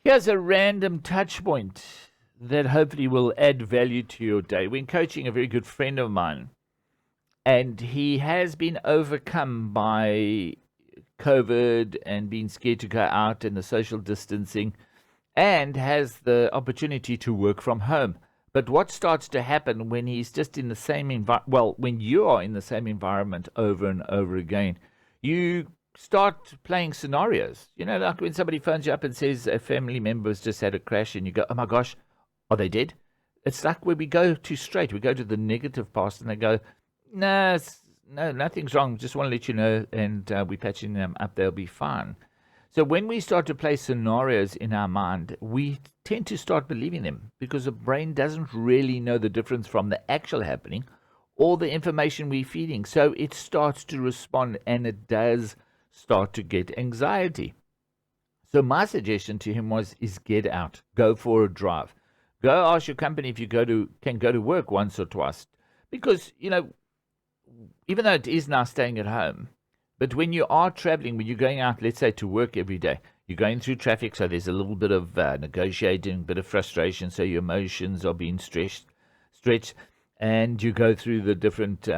Here's a random touch point that hopefully will add value to your day. When coaching a very good friend of mine, and he has been overcome by COVID and being scared to go out and the social distancing, and has the opportunity to work from home. But what starts to happen when he's just in the same when you are in the same environment over and over again, you start playing scenarios. You know, like when somebody phones you up and says a family member has just had a crash, and you go, "Oh my gosh, are they dead?" It's like where we go we go to the negative past, and they go, "No, no, nothing's wrong. Just want to let you know, and we're patching them up. They'll be fine." So when we start to play scenarios in our mind, we tend to start believing them because the brain doesn't really know the difference from the actual happening or the information we're feeding. So it starts to respond, and it does start to get anxiety. So my suggestion to him is get out, go for a drive, go ask your company if you can go to work once or twice, because even though it is now staying at home, but when you are traveling, when you're going out, let's say to work every day, you're going through traffic, so there's a little bit of negotiating, a bit of frustration, so your emotions are being stretched, and you go through the different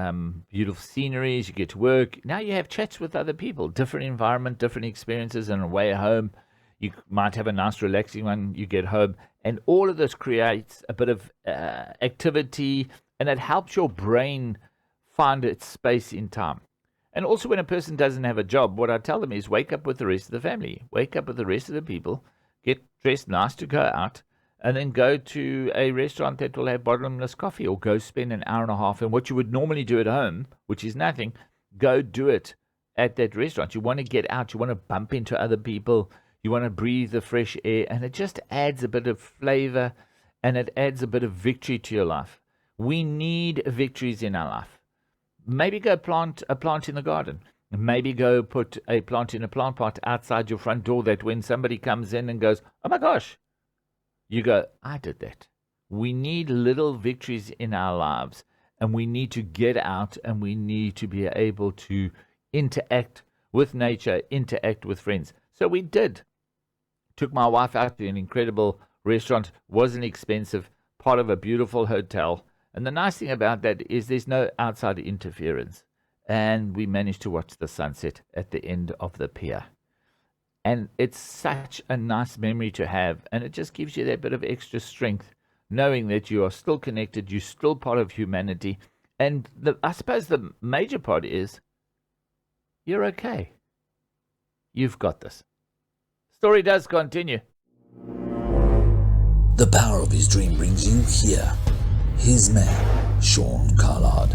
beautiful sceneries, you get to work. Now you have chats with other people, different environment, different experiences, and on the way home, you might have a nice relaxing one, you get home, and all of this creates a bit of activity, and it helps your brain find its space in time. And also when a person doesn't have a job, what I tell them is wake up with the rest of the family, wake up with the rest of the people, get dressed nice to go out, and then go to a restaurant that will have bottomless coffee, or go spend an hour and a half. And what you would normally do at home, which is nothing, go do it at that restaurant. You want to get out, you want to bump into other people, you want to breathe the fresh air, and it just adds a bit of flavor, and it adds a bit of victory to your life. We need victories in our life. Maybe go plant a plant in the garden. Maybe go put a plant in a plant pot outside your front door, that when somebody comes in and goes, "Oh my gosh," you go, "I did that." We need little victories in our lives, and we need to get out, and we need to be able to interact with nature, interact with friends. So we did. Took my wife out to an incredible restaurant, wasn't expensive, part of a beautiful hotel. And the nice thing about that is there's no outside interference. And we managed to watch the sunset at the end of the pier. And it's such a nice memory to have. And it just gives you that bit of extra strength, knowing that you are still connected, you're still part of humanity. And I suppose the major part is you're okay. You've got this. Story does continue. The power of his dream brings you here. His man, Sean Carlard.